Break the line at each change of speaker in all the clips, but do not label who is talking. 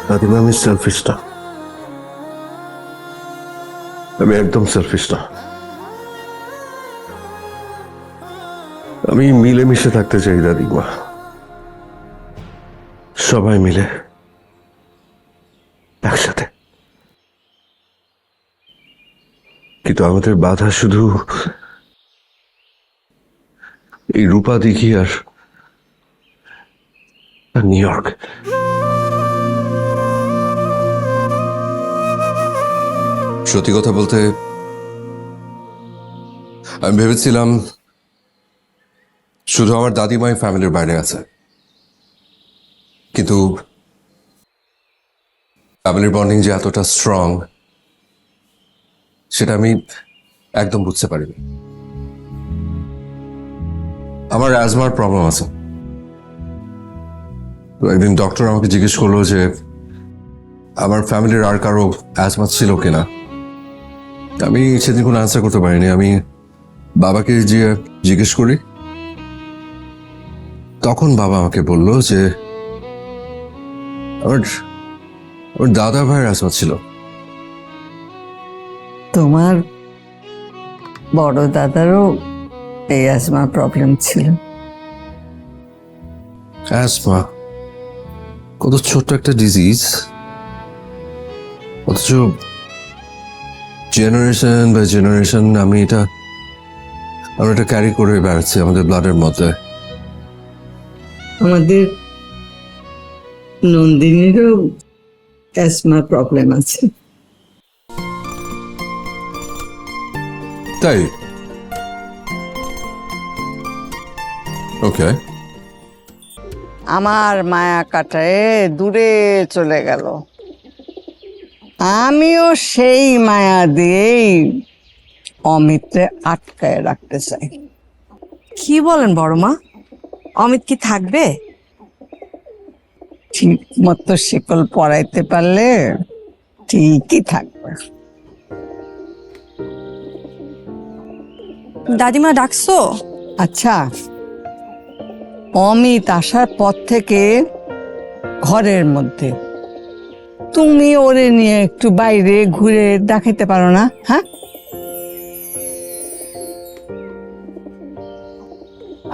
দাদিমা, আমি সেলফিশ না, আমি একদম সেলফিশ না। আমি মিলেমিশে থাকতে চাই দাদিমা, সবাই মিলে একসাথে। কিন্তু আমাদের বাধা শুধু এই রূপা দিঘি আর নিউ ইয়র্ক।
সত্যি কথা বলতে আমি ভেবেছিলাম শুধু আমার দাদিমাই ফ্যামিলির বাইরে আছে, কিন্তু ফ্যামিলির বন্ডিং যে এতটা স্ট্রং সেটা আমি একদম বুঝতে পারিনি। আমার অ্যাজমার প্রবলেম আছে। তো একদিন ডক্টর আমাকে জিজ্ঞেস করলো যে আমার ফ্যামিলির আর কারো অ্যাজমা ছিল কিনা। আমি সেদিন কোনো আনসার করতে পারিনি। আমি বাবাকে যে জিজ্ঞেস করি, তখন বাবা আমাকে বলল যে আমার দাদা ভাইয়ের অ্যাজমা ছিল।
তোমার বড় দাদারও এই অ্যাজমার প্রবলেম ছিল।
অ্যাজমা কত ছোট্ট একটা ডিজিজ, অথচ জেনারেশন বাই জেনারেশন আমরা এটা ক্যারি করে বেড়াচ্ছি আমাদের ব্লাডের মধ্যে।
আমাদের নন্দিনীরও অ্যাজমা প্রবলেম আছে।
তাই? ওকে।
আমার মায়া কাটায় দূরে চলে গেল, আমিও সেই মায়া দিয়েই অমিতকে আটকায় রাখতে চাই।
কি বলেন বড় মা? অমিত কি থাকবে?
ঠিক মতো শিকল পরাইতে পারলে ঠিকই থাকবে।
দাদিমা ডাকছো?
আচ্ছা, অমিত আসার পর থেকে ঘরের মধ্যে তুমি ওরে নিয়ে একটু বাইরে ঘুরে দেখাইতে পারো না? হ্যাঁ,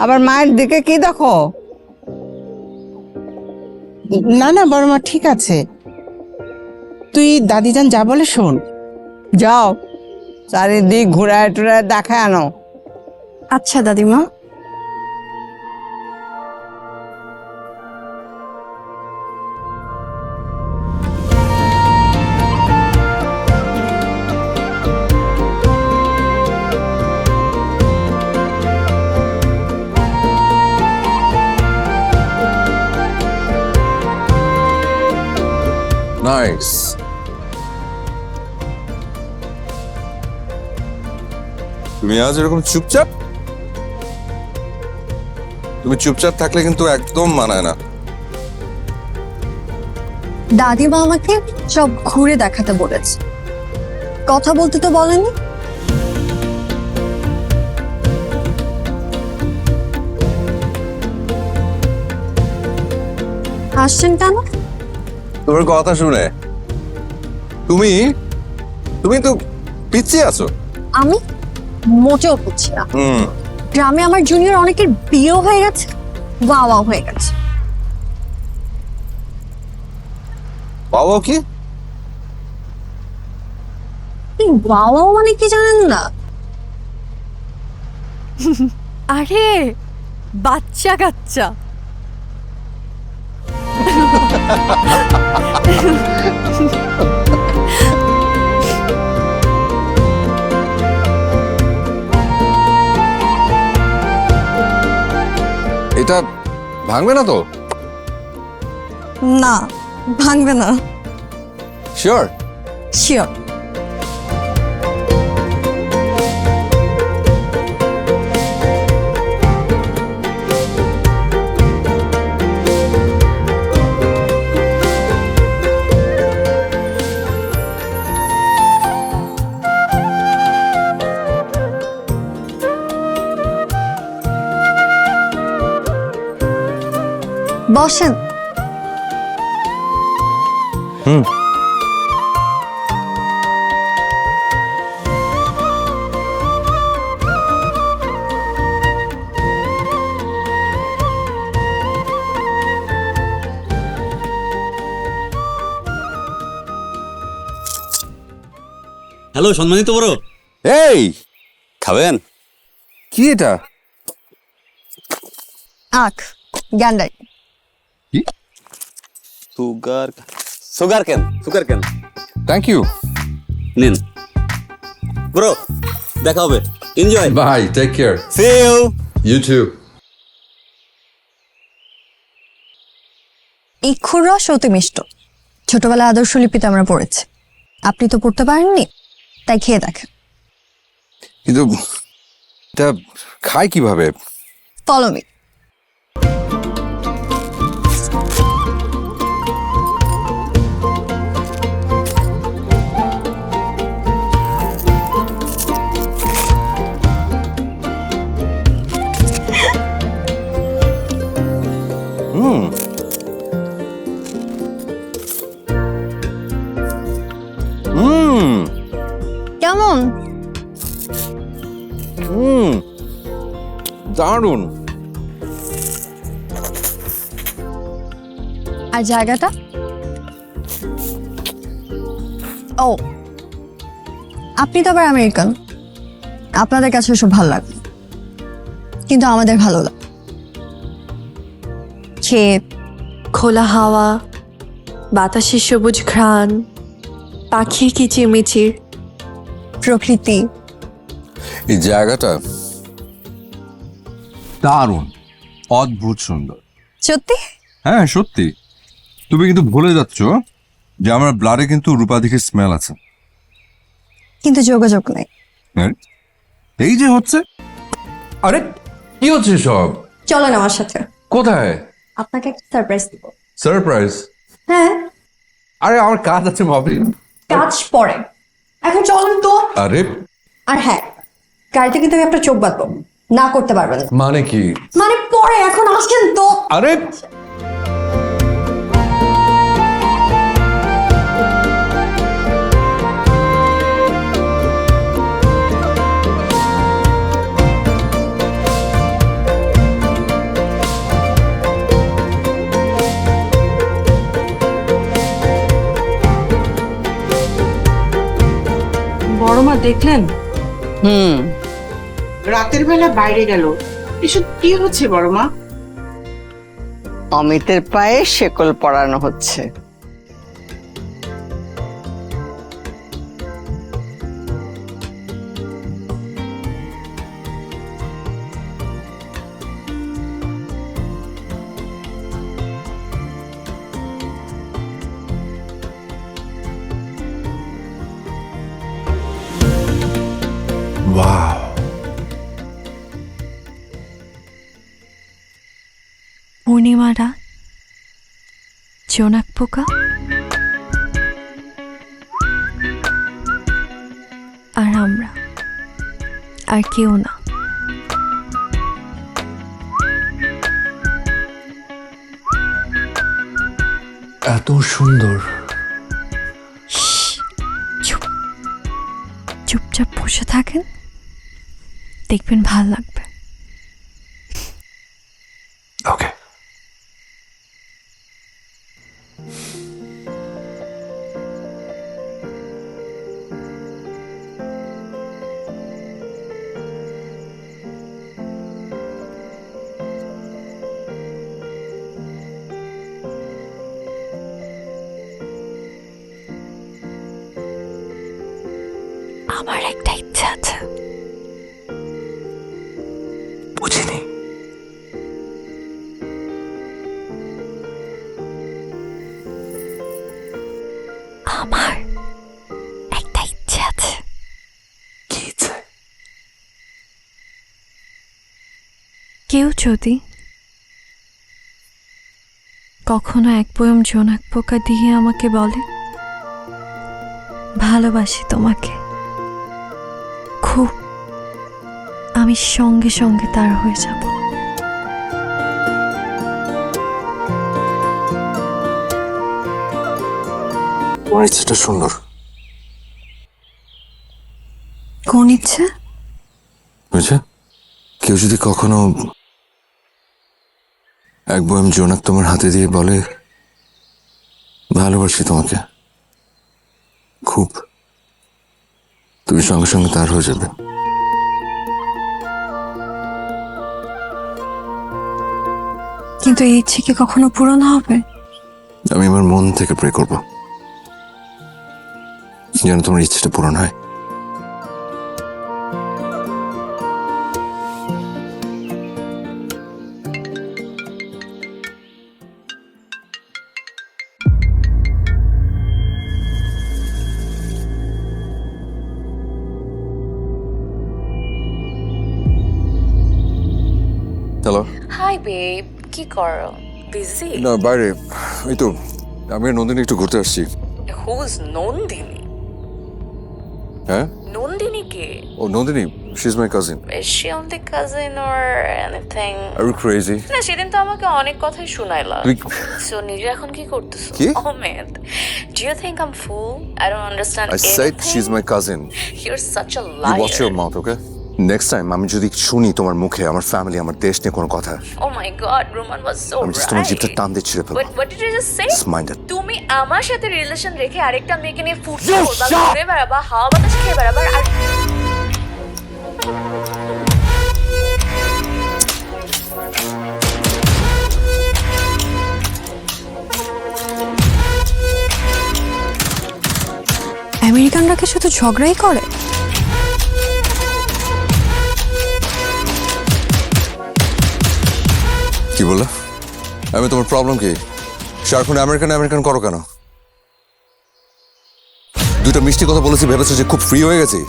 আবার মায়ের দিকে কি দেখো?
না না বড় মা, ঠিক আছে, তুই দাদিজান যা বলে শোন।
যাও, চারিদিক ঘুরায় টুরায় দেখা আনো।
আচ্ছা দাদিমা।
নাইস। তুমি আজ এরকম চুপচাপ? তুমি চুপচাপ থাকলে কিন্তু একদম মানায় না।
দাদিমা আমাকে সব ঘুরে দেখাতে বলেছে, কথা বলতে তো বলেনি। হাসছেন কেন?
তোমার কথা শুনে তুমি তুমি তো পিছিয়ে আছো।
আমি মোটেও বুঝছি না। গ্রামে আমার জুনিয়র অনেকের বিয়ে হয়ে গেছে, বাবা হয়ে গেছে।
বাবা কি?
বাবা মানে কি জানেন না?
আরে বাচ্চা কাচ্চা।
এটা ভাঙবে না তো?
না, ভাঙবে না।
শিওর?
শিওর।
বসেন।
হ্যালো সম্মানিত বড়,
এই
খাবেন?
কি এটা?
আখ গ্যান্ডার।
Sugar sugar cane, sugar cane.
Thank you.
নিন ব্রো, দেখা হবে। Enjoy.
Bye, take care.
See you.
You too.
ইক্ষুর রস অতি মিষ্ট, ছোটবেলায় আদর্শ লিপিতে আমরা পড়েছি। আপনি তো পড়তে পারেননি, তাই খেয়ে দেখেন।
কিন্তু এটা খাই কিভাবে?
Follow me. কেমন?
দারুণ।
আর জায়গাটা? ও, আপনি তো আবার আমেরিকান, আপনাদের কাছে সব ভালো লাগবে, কিন্তু আমাদের ভালো লাগে। ক্ষেত,
খোলা হাওয়া, বাতাসের সবুজ ঘ্রাণ, পাখির কিচিরমিচির,
প্রকৃতি।
এই জায়গাটা দারুণ, অদ্ভুত সুন্দর।
সত্যি?
হ্যাঁ সত্যি। তুমি কিন্তু ভুলে যাচ্ছ যে আমার ব্লাডে কিন্তু রূপাধিকের স্মেল আছে।
কিন্তু যোগাযোগ নেই।
হ্যাঁ? এই যে হচ্ছে। আরে কি হচ্ছে সব?
চলেন আমার সাথে,
কোথায়?
আপনাকে একটা সারপ্রাইজ দিব।
সারপ্রাইজ?
হ্যাঁ,
আরে আমার কাজ আছে ভাবি।
কাজ পরে, এখন চলেন তো।
আরে
আর হ্যাঁ, গাড়িতে কিন্তু আমি আপনার চোখ বাঁধবো, না করতে পারবেন না।
মানে কি?
মানে পরে, এখন আসছেন তো।
আরে
বড় মা দেখলেন
হুম,
রাতের বেলা বাইরে গেল, এসব কি হচ্ছে বড় মা?
অমিতের পায়ে শেকল পরানো হচ্ছে।
ওয়াও,
পূর্ণিমা রাত, জোনাক পোকা আর আমরা, আর কেউ না।
এত সুন্দর।
চুপ, চুপচাপ বসে থাকেন, দেখবেন ভাল লাগবে।
ওকে।
আমার একটা ইচ্ছা আছে।
বুঝিনি।
আমার একটা ইচ্ছে আছে।
কি ইচ্ছে?
কেউ যদি কখনো এক বয়ম জোনাক পোকা দিয়ে আমাকে বলে, ভালোবাসি তোমাকে খুব, আমি সঙ্গে সঙ্গে তার হয়ে যাব।
তোমার ইচ্ছেটা সুন্দর।
কোন ইচ্ছে?
বুঝছে, কেউ যদি কখনো এক বয়াম জোনাক তোমার হাতে দিয়ে বলে ভালোবাসি তোমাকে খুব, তুমি সঙ্গে সঙ্গে তার হয়ে যাবে।
কিন্তু এই ইচ্ছে কি কখনো পূরণ হবে?
আমি আমার মন থেকে প্রে করব যেন তোমার ইচ্ছেটা পূরণ হয়। হ্যালো।
হাই বেব, কি করো? বিজি?
না, বাইরে। এই তো আমি আর নন্দিনী একটু ঘুরতে আসছি।
হুজ নন্দিনী?
হ্যাঁ,
নন্দিনী কে?
ও Nandini, she is my cousin.
Is she only cousin or anything?
Are you crazy?
না, সেদিন তো আমাকে অনেক কথাই শুনাইলা।
তুই
সো নিজে এখন কি করতেছো?
কি?
Ahmed, do you think I'm fool? I don't understand
I said she is
anything.
my cousin.
You're such a
You
liar.
watch your mouth, okay? Next time আমি যদি শুনি তোমার মুখে আমার ফ্যামিলি আমার দেশ নিয়ে কোনো কথা,
Oh my god, Roman was so
আমি just তোমার জিভটা
right.
টান দিয়ে ছিঁড়ে ফেলবো।
What did you just say?
Just mind it.
তুমি আমার সাথে রিলেশন রেখে আরেকটা মেয়েকে নিয়ে ফুটবল বা ঘুরে বেড়াবা, হাওয়া বাতাস খেয়ে বেড়াবা আর
আমেরিকানরা কি শুধু ঝগড়াই করে?
কি বললা? আমি তোমার প্রবলেম কি? সারাক্ষণ আমেরিকান আমেরিকান করো কেন? দুটো মিষ্টি কথা বলেছি ভেবেছো যে খুব ফ্রি হয়ে গেছি?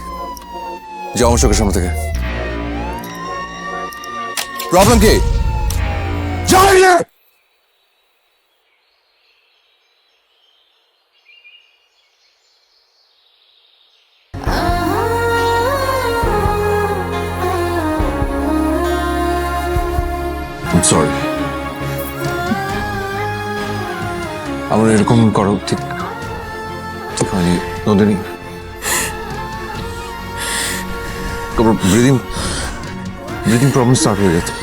যাও আমার চোখের সামনে থেকে। প্রবলেম কি? যাও না। সরি, আমার এরকম করো ঠিক ঠিক হয়নি নন্দিনী। তোমার ব্রিদিং প্রবলেম স্টার্ট হয়ে গেছে।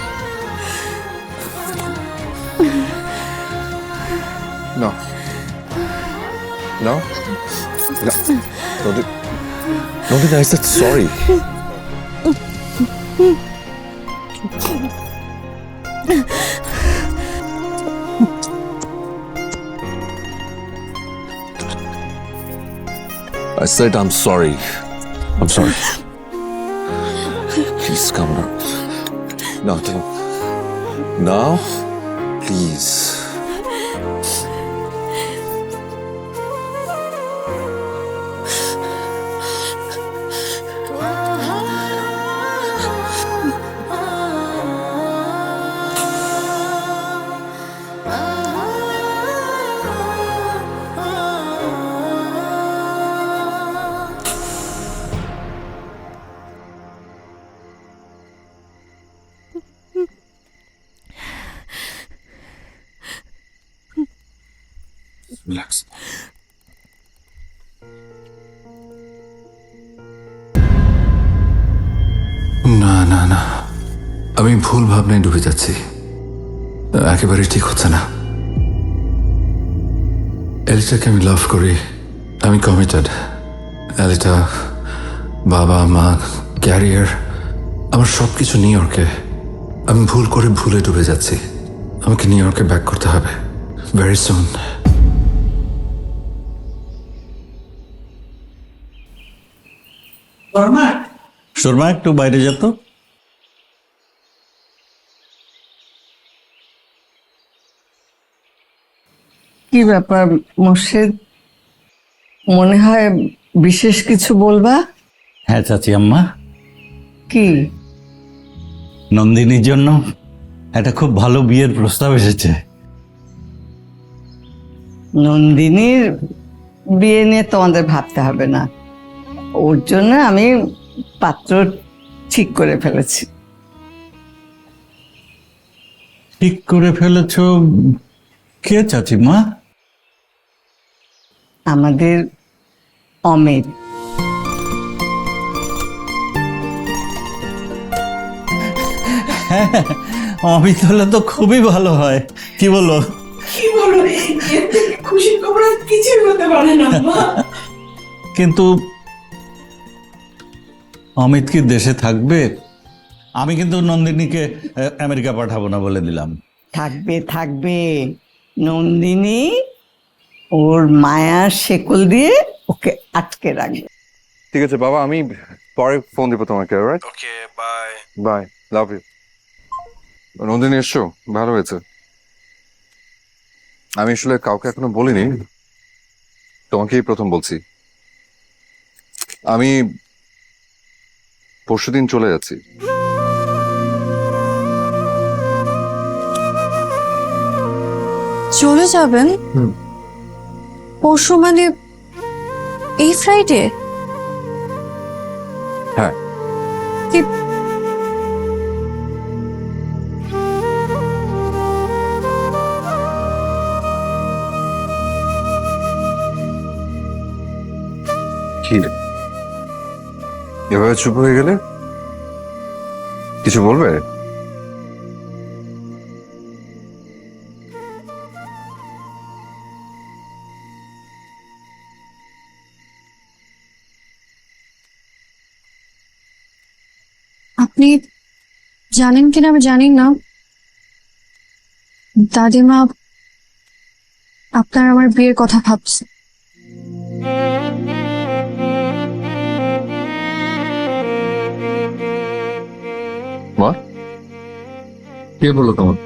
No. No? No. Nobody, I said sorry. I said I'm sorry. I'm sorry. Please come now. No, don't. Now, please. Relax.
না না না, আমি ভুল ভাবনায় ডুবে যাচ্ছি, একেবারে ঠিক হচ্ছে না। এলিটাকে আমি লাভ করি, আমি কমিটেড। এলিটা, বাবা মা, ক্যারিয়ার, আমার সব কিছু নিউ ইয়র্কে। আমি ভুল করে ভুলে ডুবে যাচ্ছি। আমাকে নিউ ইয়র্কে ব্যাক করতে হবে ভেরি সুন।
শর্মা, একটু বাইরে যেত।
কি ব্যাপার মোর্শেদ, মনে হয় বিশেষ কিছু বলবা?
হ্যাঁ চাচি আম্মা,
কি?
নন্দিনীর জন্য একটা খুব ভালো বিয়ের প্রস্তাব এসেছে।
নন্দিনীর বিয়ে নিয়ে তোমাদের ভাবতে হবে না, ওর জন্য আমি পাত্র ঠিক করে ফেলেছি।
ঠিক করে ফেলেছ? কে চাচিমা?
আমাদের অমিত।
অমিত হলে তো খুবই ভালো হয়, কি বলো?
কি বলো, খুশির খবর আর কিছুই হতে পারে না।
কিন্তু অমিত কি দেশে থাকবে? আমি কিন্তু নন্দিনীকে আমেরিকা পাঠাবো না বলে দিলাম।
থাকবে থাকবে, নন্দিনী ওর মায়ার শেকল দিয়ে ওকে আটকে রাখবে।
ঠিক আছে বাবা, আমি পরে ফোন দিব তোমাকে।
Okay, bye.
Bye, love you. Nandini এসছো, ভালো হয়েছে। আমি আসলে কাউকে এখনো বলিনি, তোমাকেই প্রথম বলছি। আমি পরশুদিন চলে যাচ্ছি।
চলে যাবেন? পরশু মানে এই ফ্রাইডে?
হ্যাঁ।
কি
কি এভাবে চুপ হয়ে গেলে? কিছু বলবে?
আপনি জানেন কিনা আমি জানি না, দাদিমা আপনার আমার বিয়ের কথা ভাবছে।
কে বললো তোমার?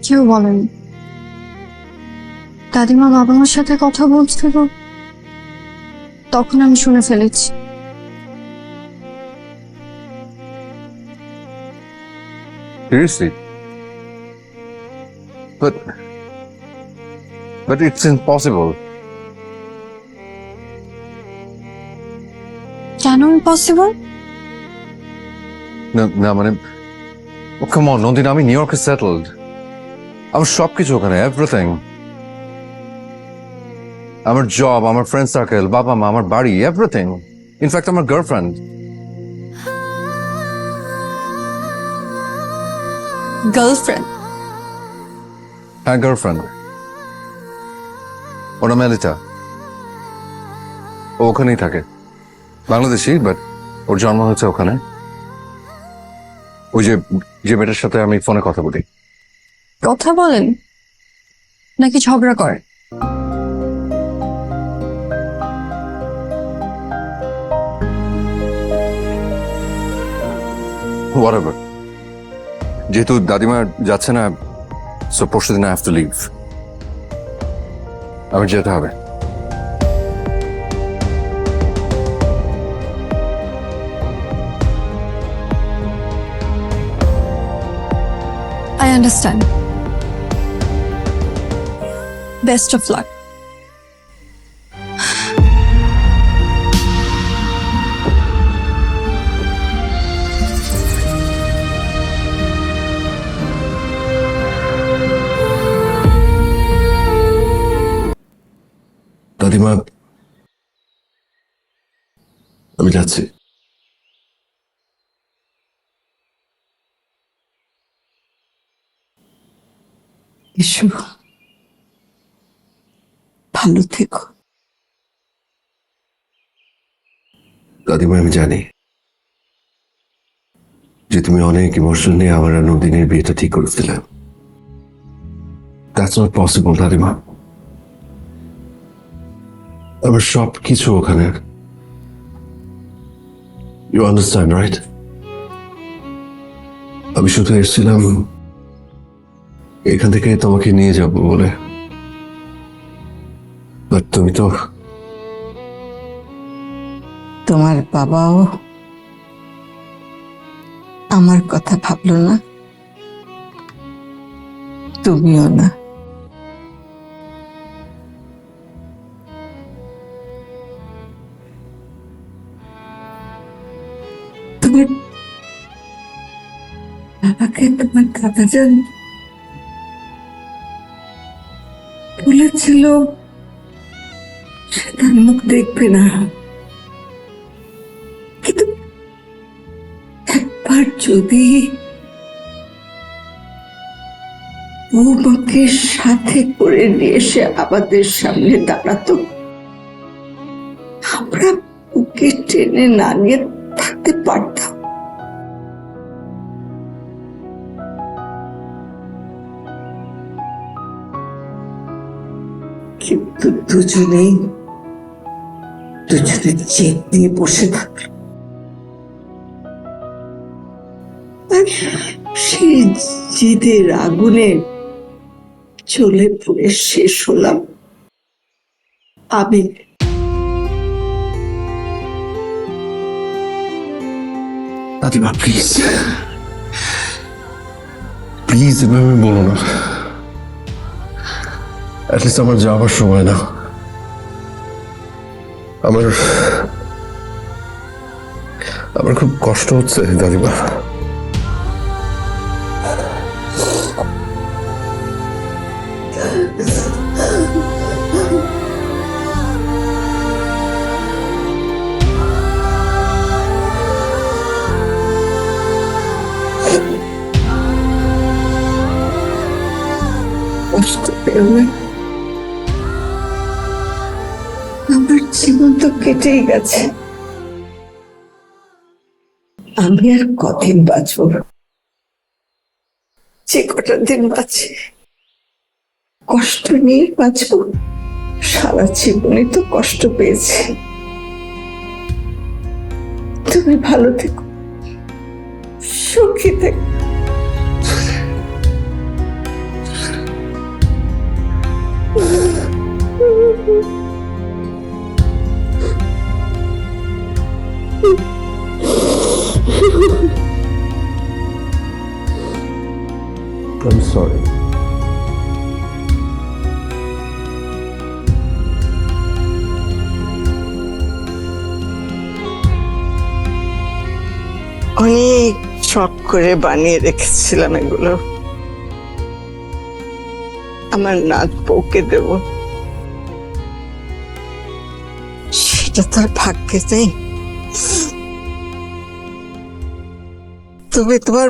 কেউ বলেন, দাদিমা বাবা মার সাথে কথা বলছিল, তখন আমি শুনে ফেলেছি।
Seriously? But it's impossible.
কেন ইম্পসিবল?
না মানে, come on নন্দিন, আমি নিউ ইয়র্কে সেটেলড। আমার সবকিছু ওখানে, এভরিথিং। আমার জব, আমার ফ্রেন্ড সার্কেল, বাবা মা, আমার বাড়ি, এভরিথিং। ইনফ্যাক্ট আমার গার্লফ্রেন্ড।
গার্লফ্রেন্ড?
হ্যাঁ, গার্লফ্রেন্ড। ওর নাম এলিটা। ও ওখানেই থাকে, বাংলাদেশি, বাট ওর জন্ম হয়েছে ওখানে। ওই যে মেয়েটার সাথে আমি ফোনে কথা বলি।
কথা বলেন নাকি ঝগড়া করেন?
Whatever. যেহেতু দাদিমা যাচ্ছে না, সো পরশুদিন আই হ্যাভ টু লিভ। আমার যেতে হবে।
I understand. Best of luck.
দাদিমা, আমি যাচ্ছি।
এসো, ভালো থেকো।
দাদিমা, আমি জানি যে তুমি অনেক ইমোশন নিয়ে আমার আর নন্দিনীর বিয়েটা ঠিক করেছিলে। দ্যাটস নট পসিবল দাদিমা। আমার সব কিছু ওখানে। You understand, right? আমি শুধু এসেছিলাম এখান থেকে তোমাকে নিয়ে যাব বলে, বাট তুমি তো।
তোমার বাবাও আমার কথা ভাবলো না, তুমিও না। তোমার বাবাকে তোমার দাদাজান বলেছিল সে তার মুখ দেখবে না, কিন্তু একবার যদি বৌমাকে সাথে করে নিয়ে এসে আমাদের সামনে দাঁড়াতো, আমরা ওকে টেনে না নিয়ে থাকতে পারতাম। কিন্তু দুজনে জেদ নিয়ে বসে থাকলো, আর সেই জেদের আগুনে চলে পুড়ে শেষ হলাম আমি।
দাদিমা প্লিজ প্লিজ এভাবে বলো না, অ্যাটলিস্ট আমার যাওয়ার সময় না। আমার খুব কষ্ট হচ্ছে দাদিমা।
কষ্ট পেও না, আমার জীবন তো কেটেই গেছে, আমি আর কদিন বাঁচব? যে কটা দিন বাঁচি কষ্ট নিয়ে বাঁচব। সারা জীবনে তো কষ্ট পেয়েছি। তুমি ভালো থেকো, সুখী থেকো।
I'm sorry.
অনেক শখ করে বানিয়ে রেখেছিলাম এগুলো, আমার নাত বউকে দেব, সেটা তার ভাগ্যে নেই। তুমি তোমার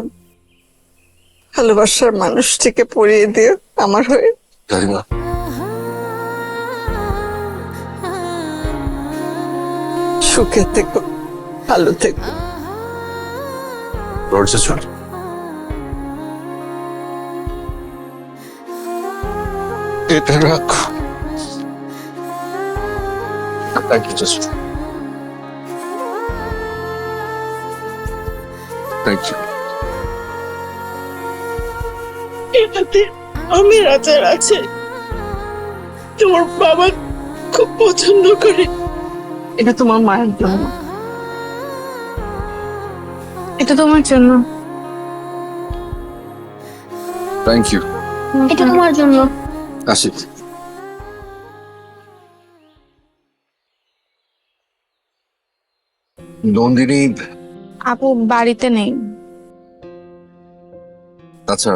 ভালোবাসার মানুষটিকে পরিয়ে দিও আমার হয়ে।
দাদিমা
সুখে থেকো, ভালো থেকো।
দরজা ছাড়। এটা রাখো। Thank you, just. Thank you.
এটাতে আমি রাজার আছে, তোমার বাবা খুব পছন্দ করে। এটা তোমার মায়ের জন্য, এটা তোমার জন্য।
Thank you.
এটা তোমার জন্য।
আসি। নন্দিনী
আপু বাড়িতে নেই।
আচ্ছা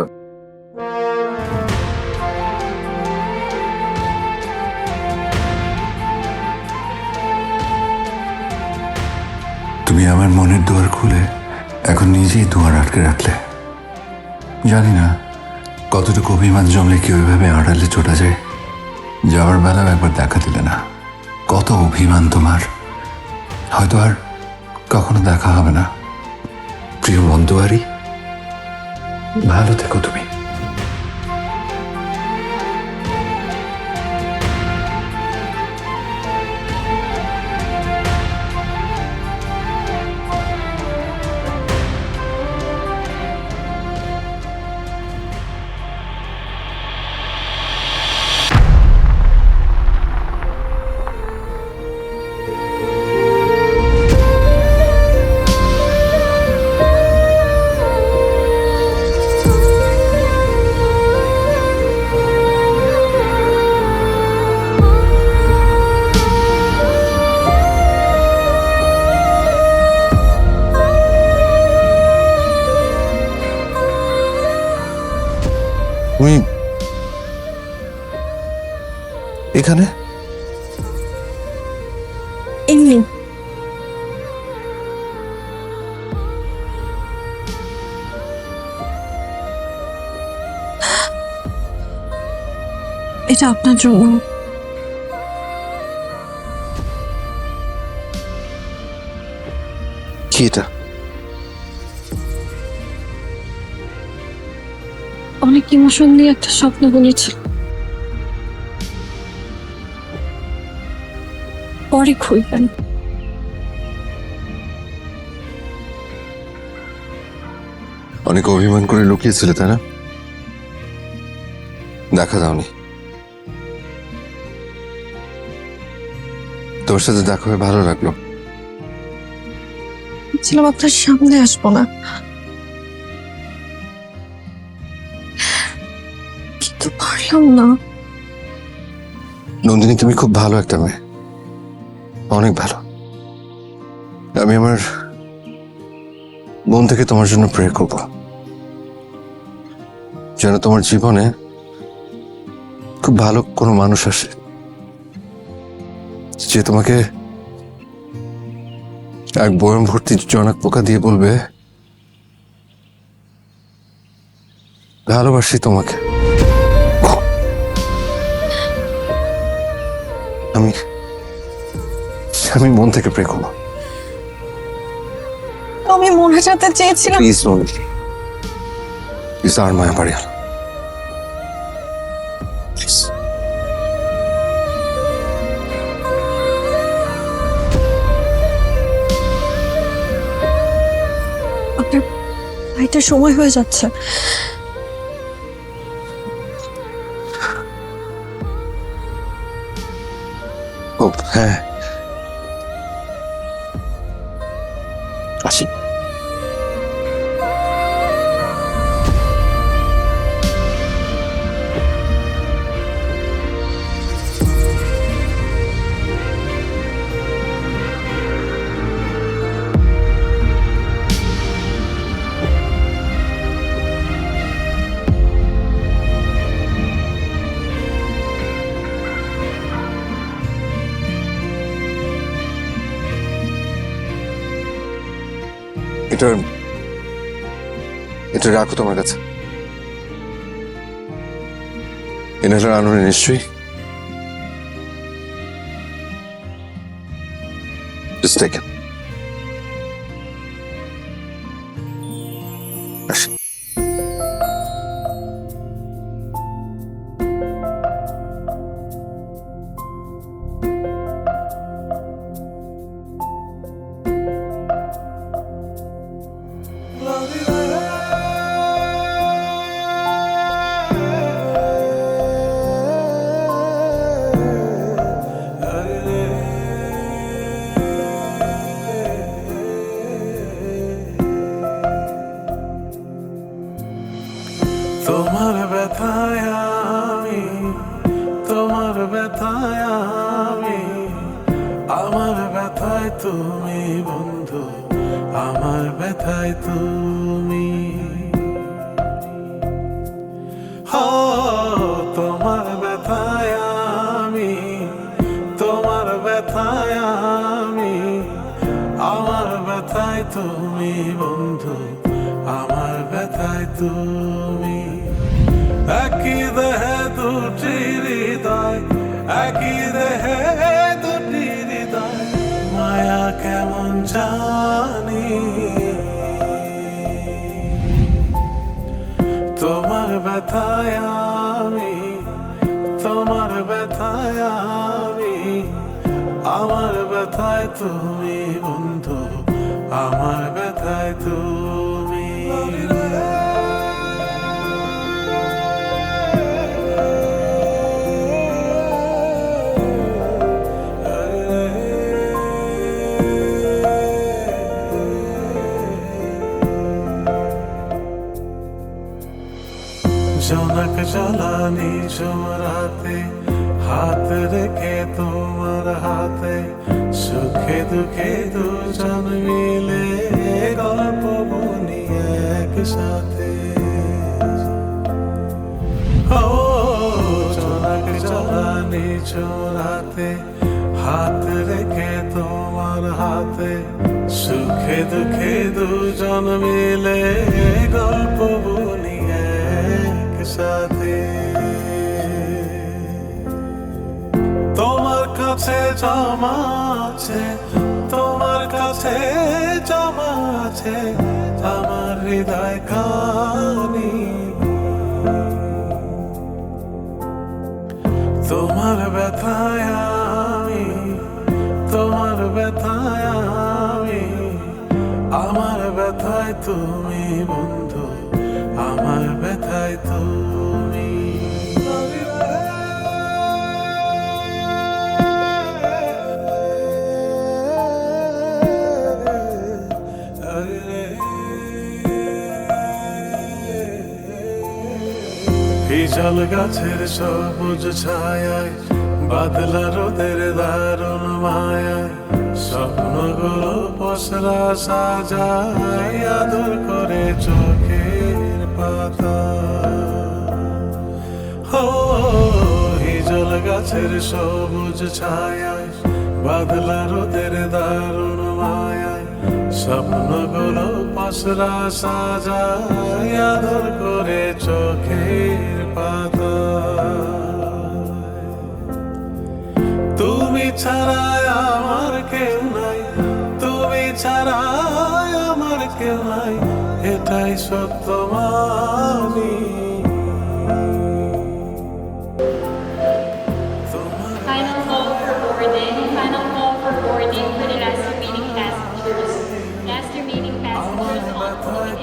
তুমি আমার মনের দুয়ার খুলে এখন নিজেই দুয়ার আটকে রাখলে। জানি না কতটুকু অভিমান জমলে কি ওইভাবে আড়ালে চলে যায়। যাওয়ার বেলাও একবার দেখা দিলে না। কত অভিমান তোমার, হয়তো আর কখনো দেখা হবে না। প্রিয় মন দুয়ারি, ভালো থেকো তুমি।
এখানে?
এমনি এটা আপনার জন্য।
কি এটা?
অনেক ইমোশন নিয়ে একটা স্বপ্ন বলেছিল, পরে খুলবেন।
অনেক অভিমান করে লুকিয়েছিলে তাই না? দেখা দাওনি। তোর সাথে দেখা হয়ে ভালো লাগলো।
ছিলাম আপনার সামনে আসবো না, কিন্তু পারলাম না।
নন্দিনী, তুমি খুব ভালো একটা মেয়ে, অনেক ভালো। আমি আমার মন থেকে তোমার জন্য প্রে করব, যেন তোমার জীবনে খুব ভালো কোনো মানুষ আসে, যে তোমাকে এক বয়ম ভর্তি জনক পোকা দিয়ে বলবে ভালোবাসি তোমাকে। আমি আমি মন থেকে প্রে করব।
আমি মনে যেতে চেয়েছিলাম।
প্লিজ নন্দিনী, প্লিজ আর মায়া বাড়ি হলো।
আপনার ভাইটার সময় হয়ে যাচ্ছে।
ও হ্যাঁ, আসি। এটা এটা রাখো তোমার কাছে। এনার আনন্দ নিশ্চয়ই। Just take it. আসি।
তোমার ব্যথায় আমি, তোমার ব্যথায় আমি, আমার ব্যথায় তুমি বন্ধু, আমার ব্যথায় তুমি। তোমার ব্যথায় আমি, তোমার ব্যথায় আমি, আমার ব্যথায় তুমি বন্ধু, আমার ব্যথায় তুমি। একই দেহে দুটি হৃদয়, একই দেহে দুটি হৃদয়, মায়া কেমন জানি। তোমার ব্যথায় আমি, তোমার ব্যথায় আমি, আমার ব্যথায় তুমি বন্ধু, আমার ব্যথায় তুমি। জনক জ্বালানি জমরাতে হাত রেখে তোমার হাতে, সুখে দুঃখে দুজন মিলে গল্প বনি একসাথে। ও জনক জ্বালানি নিছো রাতে হাত রেখে তোমার হাতে সুখে দুঃখে দুজন মিলে গল্প বলি একসাথে তোমার কাছে জমা আছে তোমার কাছে জমা আছে আমার হৃদয় কানি তোমার ব্যথায় আমি তোমার ব্যথায় আমি আমার ব্যথায় তুমি বন্ধু আমার ব্যথায় তুমি হিজল গাছের সবুজ ছায়ায় বাদলা রোদের দারুণ মায়ায় স্বপ্নগুলো পসরা সাজায় আদর করে চোখের পাতা ও হিজল গাছের সবুজ ছায়ায় বাদলা রোদের দারুণ মায়ায় স্বপ্নগুলো পসরা সাজায় আদর করে চোখের পাতা তুমি ছাড়া আমার কেউ নাই তুমি ছাড়া আমার কেউ নাই এটাই সত্য মানি
Final call for boarding. Final call for boarding for the last remaining passengers. Last remaining passengers on Philippine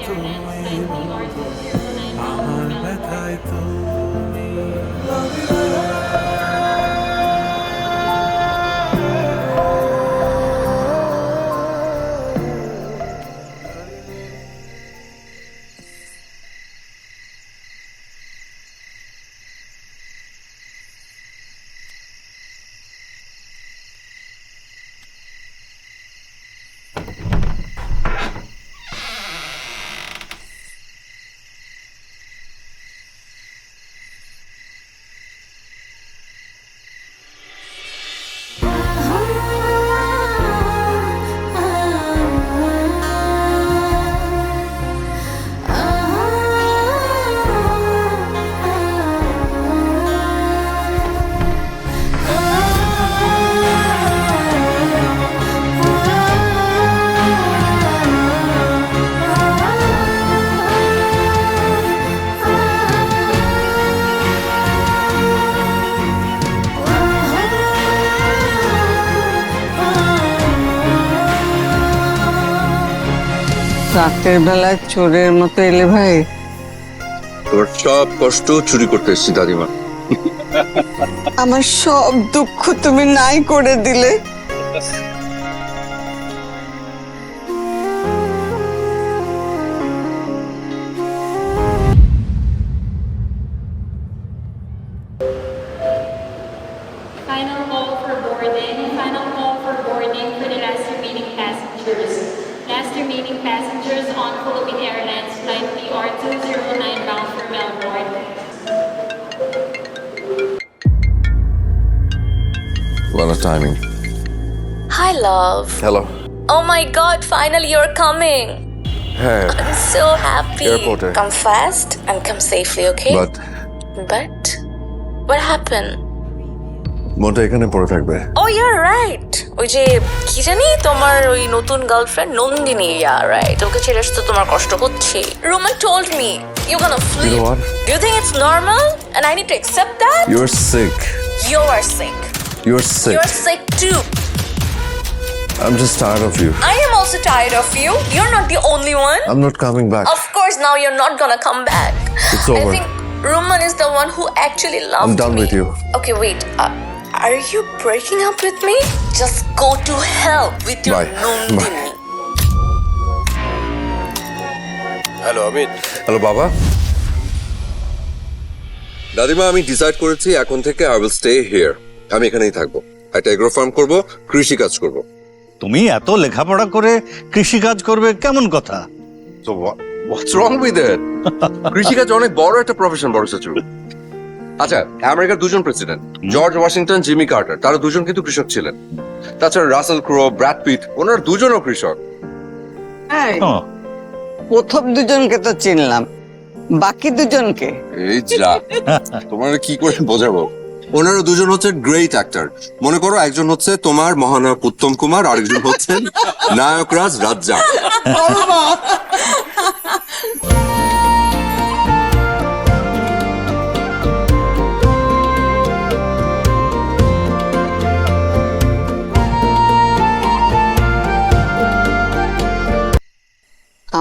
Airlines flight PR209
আমার
bound for
ব্যথায়
Melbourne.
তুমি
রাতের বেলায় চোরের মতো এলে ভাই
তোর সব কষ্ট চুরি করতে এসেছি দাদিমা
আমার সব দুঃখ তুমি নাই করে দিলে
Final call for boarding. Final call for boarding for the last remaining passengers. Last remaining passengers on Philippine Airlines flight PR209 bound for Melbourne.
What a timing.
Hi, love.
Hello.
Oh my god, finally you're coming.
হ্যাঁ
I'm so happy.
Airport A.
Come fast and come safely, okay? But what happened?
মনটা এখানে পড়ে থাকবে
Oh, you're right. ওই যে কি জানি তোমার ওই নতুন গার্লফ্রেন্ড নন্দিনী, yeah, right. ওকে ছেড়ে আসতে তোমার কষ্ট হচ্ছে. Roman told me you're gonna flee.
You know what?
Do you think it's normal? And I need to accept that?
You're sick.
You are sick.
You're sick.
You're sick too.
I'm just tired of you.
I am also tired of you. You're not the only one.
I'm not coming back.
Of course, now you're not gonna come back.
It's
I
over.
think Roman is the one who actually loved me.
I'm done with you.
Okay, wait. Are you breaking up with me? Just go to hell with your
Bye.
Nandini.
Hello Amit hello বাবা দাদিমা আমি decide করেছি এখন থেকে I will stay here আমি এখানেই থাকবো একটা এগ্রো ফার্ম করবো কৃষি কাজ করবো
তুমি এত লেখাপড়া করে কৃষি কাজ করবে কেমন কথা?
So what's wrong with it? কৃষি কাজ অনেক বড় একটা প্রফেশন বড় চাচু আচ্ছা, আমেরিকার দুজন president, George Washington, Jimmy Carter, তারা দুজন কিন্তু কৃষক ছিলেন। তাছাড়া রাসেল ক্রো, ব্র্যাড পিট, ওনার দুজনও কৃষক।
ও,
প্রথম দুজনকে তো চিনলাম, বাকি দুজনকে
এই যা, তোমার কি করে বোঝাবো? ওনারা দুজন হচ্ছে গ্রেট অ্যাক্টর। মনে করো একজন হচ্ছে তোমার মহানায়ক উত্তম কুমার, আরেকজন হচ্ছেন নায়করাজ রাজ্জাক।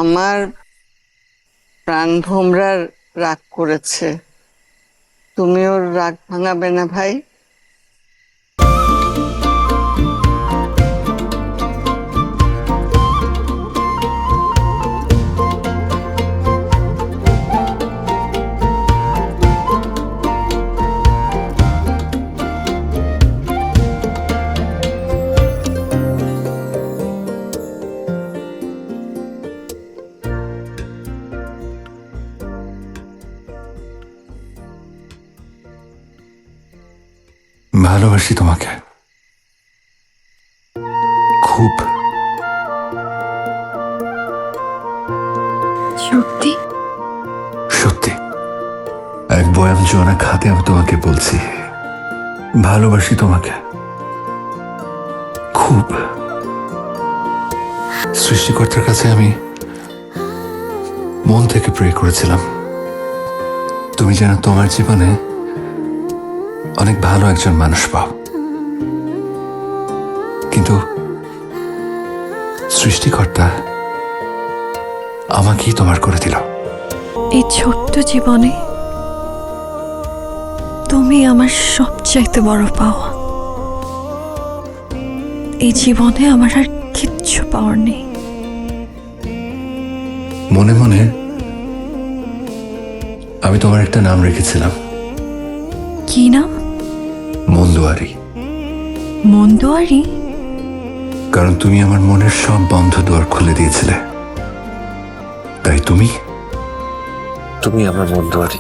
আমার প্রাণ ভোমরার রাগ করেছে, তুমি ওর রাগ ভাঙাবে না ভাই?
ভালোবাসি তোমাকে খুব।
সত্যি?
সত্যি, এক বয়াম জোয়ানা খাতে আমি তোমাকে বলছি, ভালোবাসি তোমাকে খুব। সৃষ্টিকর্তার কাছে আমি মন থেকে প্রে করেছিলাম তুমি যেন তোমার জীবনে অনেক ভালো একজন মানুষ পাও, কিন্তু সৃষ্টিকর্তা আমাকেই তোমার করে দিল।
এই ছোট্ট জীবনে তুমি আমার সবচাইতে বড় পাওয়া। এই জীবনে আমার আর কিচ্ছু পাওয়ার নেই।
মনে মনে আমি তোমার একটা নাম রেখেছিলাম।
কি নাম?
মন্দুয়ারি।
মন্দুয়ারি?
কারণ তুমি আমার মনের সব বন্ধ দুয়ার খুলে দিয়েছিলে, তাই তুমি
তুমি আমার মন্দুয়ারি।